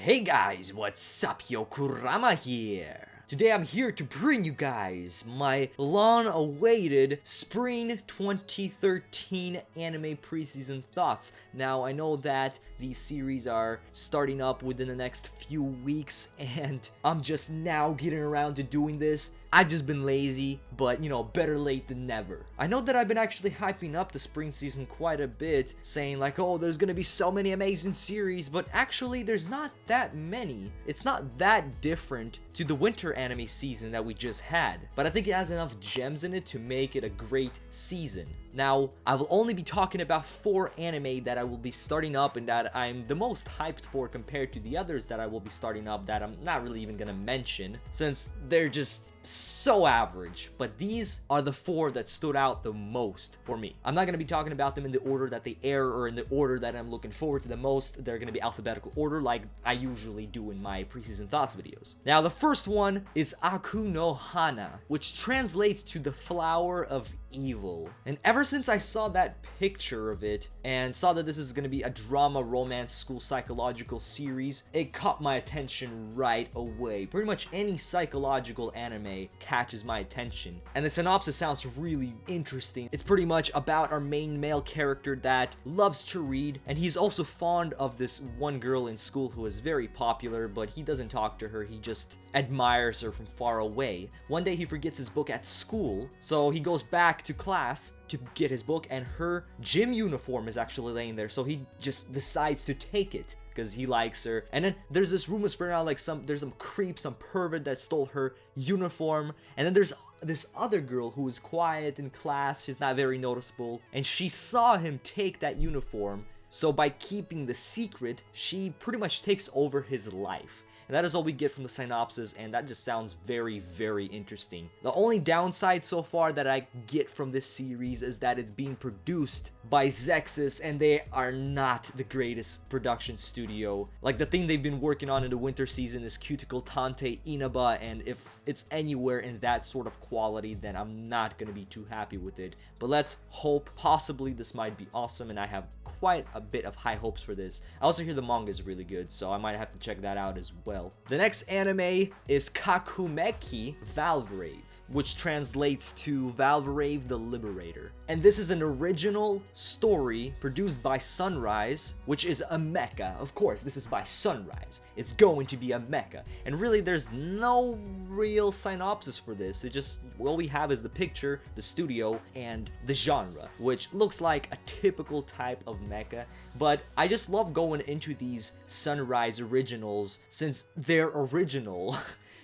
Hey guys, what's up? Yo, Kurama here. Today I'm here to bring you guys my long-awaited Spring 2013 anime preseason thoughts. Now, I know that these series are starting up within the next few weeks, and I'm just now getting around to doing this. I've just been lazy, but better late than never. I know that I've been actually hyping up the spring season quite a bit, saying like, oh, there's gonna be so many amazing series, but actually there's not that many. It's not that different to the winter anime season that we just had, but I think it has enough gems in it to make it a great season. Now, I will only be talking about 4 anime that I will be starting up and that I'm the most hyped for compared to the others that I will be starting up that I'm not really even gonna mention, since they're just so average. But these are the 4 that stood out the most for me. I'm not gonna be talking about them in the order that they air or in the order that I'm looking forward to the most. They're gonna be alphabetical order like I usually do in my preseason thoughts videos. Now, the first one is Aku no Hana, which translates to the flower of evil. And ever since I saw that picture of it and saw that this is going to be a drama romance school psychological series, it caught my attention right away. Pretty much any psychological anime catches my attention. And the synopsis sounds really interesting. It's pretty much about our main male character that loves to read, and he's also fond of this one girl in school who is very popular, but he doesn't talk to her, he just admires her from far away. One day he forgets his book at school, so he goes back to class to get his book, and her gym uniform is actually laying there, so he just decides to take it because he likes her. And then there's this rumor spreading out like there's some creep, some pervert that stole her uniform, and then there's this other girl who is quiet in class, she's not very noticeable, and she saw him take that uniform, so by keeping the secret, she pretty much takes over his life. And that is all we get from the synopsis, and that just sounds very, very interesting. The only downside so far that I get from this series is that it's being produced by Zexus, and they are not the greatest production studio. Like, the thing they've been working on in the winter season is Cuticle Tante Inaba, and if it's anywhere in that sort of quality, then I'm not gonna be too happy with it. But let's hope. Possibly this might be awesome, and I have quite a bit of high hopes for this. I also hear the manga is really good, so I might have to check that out as well. The next anime is Kakumeki Valvrave, which translates to Valvrave the Liberator. And this is an original story produced by Sunrise, which is a mecha. Of course, this is by Sunrise. It's going to be a mecha. And really, there's no real synopsis for this. It just, all we have is the picture, the studio, and the genre, which looks like a typical type of mecha. But I just love going into these Sunrise originals since they're original.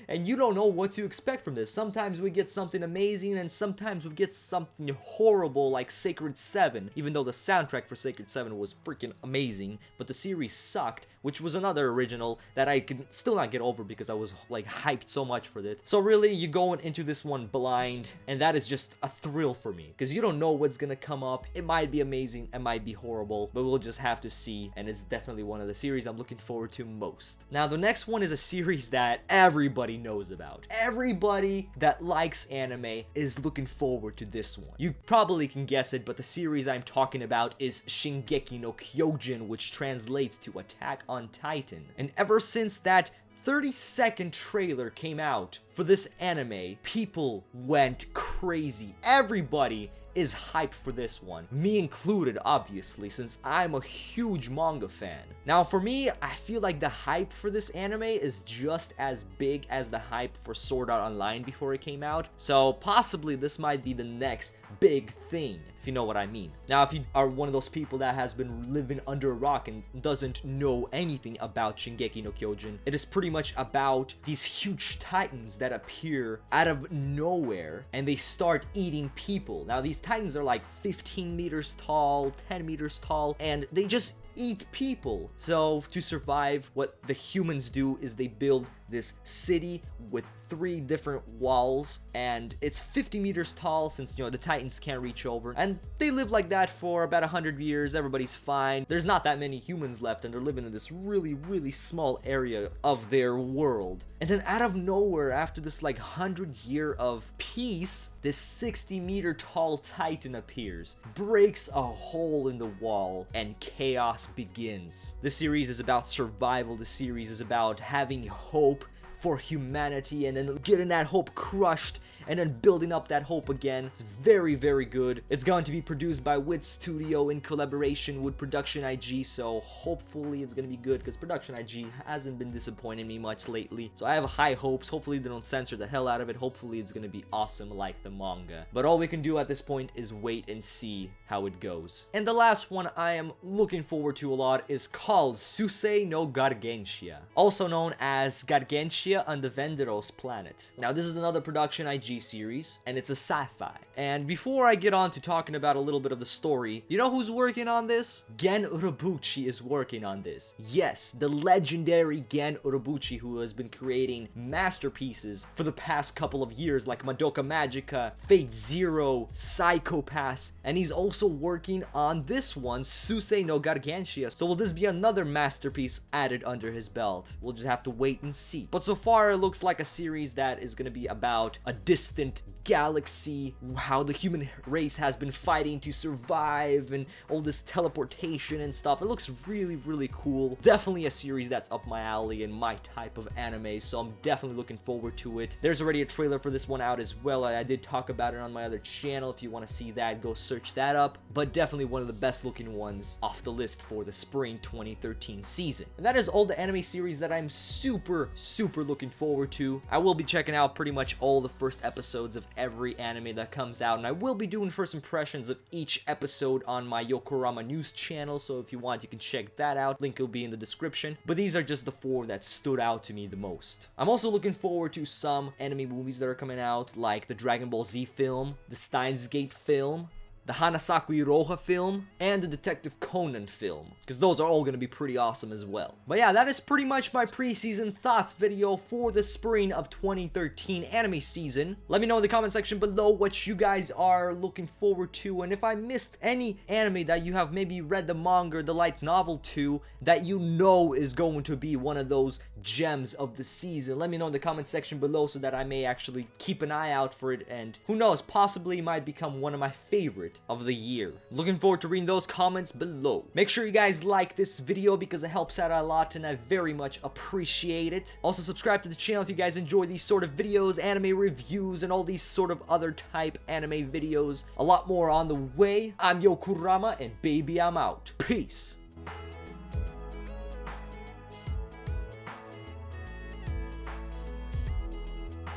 And you don't know what to expect from this. Sometimes we get something amazing, and sometimes we get something horrible like Sacred 7, even though the soundtrack for Sacred 7 was freaking amazing, but the series sucked, which was another original that I can still not get over because I was like hyped so much for it. So really, you're going into this one blind, and that is just a thrill for me, because you don't know what's gonna come up. It might be amazing, it might be horrible, but we'll just have to see, and it's definitely one of the series I'm looking forward to most. Now, the next one is a series that everybody knows about. Everybody that likes anime is looking forward to this one. You probably can guess it, but the series I'm talking about is Shingeki no Kyojin, which translates to Attack on Titan. And ever since that 30-second trailer came out for this anime, people went crazy. Everybody is hyped for this one. Me included, obviously, since I'm a huge manga fan. Now, for me, I feel like the hype for this anime is just as big as the hype for Sword Art Online before it came out. So possibly this might be the next big thing, if you know what I mean. Now, if you are one of those people that has been living under a rock and doesn't know anything about Shingeki no Kyojin, it is pretty much about these huge titans that appear out of nowhere and they start eating people. Now, these titans are like 15 meters tall, 10 meters tall, and they just eat people. So to survive, what the humans do is they build this city with 3 different walls, and it's 50 meters tall since the Titans can't reach over, and they live like that for about 100 years. Everybody's fine. There's not that many humans left, and they're living in this really small area of their world. And then out of nowhere, after this like 100-year of peace, this 60-meter tall Titan appears, breaks a hole in the wall, and chaos Darkness Begins. This series is about survival. This series is about having hope for humanity and then getting that hope crushed and then building up that hope again. It's very, very good. It's going to be produced by Wit Studio in collaboration with Production IG, so hopefully it's going to be good because Production IG hasn't been disappointing me much lately. So I have high hopes. Hopefully they don't censor the hell out of it. Hopefully it's going to be awesome like the manga. But all we can do at this point is wait and see how it goes. And the last one I am looking forward to a lot is called Susei no Gargantia, also known as Gargantia on the Venderos planet. Now this is another Production IG series, and it's a sci-fi. And before I get on to talking about a little bit of the story, you know who's working on this? Gen Urobuchi is working on this. Yes, the legendary Gen Urobuchi, who has been creating masterpieces for the past couple of years like Madoka Magica, Fate Zero, Psycho Pass, and he's also working on this one, Susei no Gargantia. So will this be another masterpiece added under his belt? We'll just have to wait and see. But so far it looks like a series that is going to be about a distant galaxy, how the human race has been fighting to survive and all this teleportation and stuff. It looks really, really cool. Definitely a series that's up my alley and my type of anime, so I'm definitely looking forward to it. There's already a trailer for this one out as well. I did talk about it on my other channel. If you want to see that, go search that up. But definitely one of the best looking ones off the list for the spring 2013 season. And that is all the anime series that I'm super, super looking forward to. I will be checking out pretty much all the first episodes of every anime that comes out, and I will be doing first impressions of each episode on my Yokorama news channel, so if you want you can check that out. Link will be in the description. But these are just the 4 that stood out to me the most. I'm also looking forward to some anime movies that are coming out, like the Dragon Ball Z film, the Steins Gate film, the Hanasaku Iroha film, and the Detective Conan film, because those are all going to be pretty awesome as well. But yeah, that is pretty much my preseason thoughts video for the spring of 2013 anime season. Let me know in the comment section below what you guys are looking forward to, and if I missed any anime that you have maybe read the manga or the light novel to that you know is going to be one of those gems of the season, let me know in the comment section below so that I may actually keep an eye out for it, and who knows, possibly might become one of my favorite of the year. Looking forward to reading those comments below. Make sure you guys like this video because it helps out a lot and I very much appreciate it. Also subscribe to the channel if you guys enjoy these sort of videos, anime reviews, and all these sort of other type anime videos. A lot more on the way. I'm Yokurama, and baby, I'm out. Peace.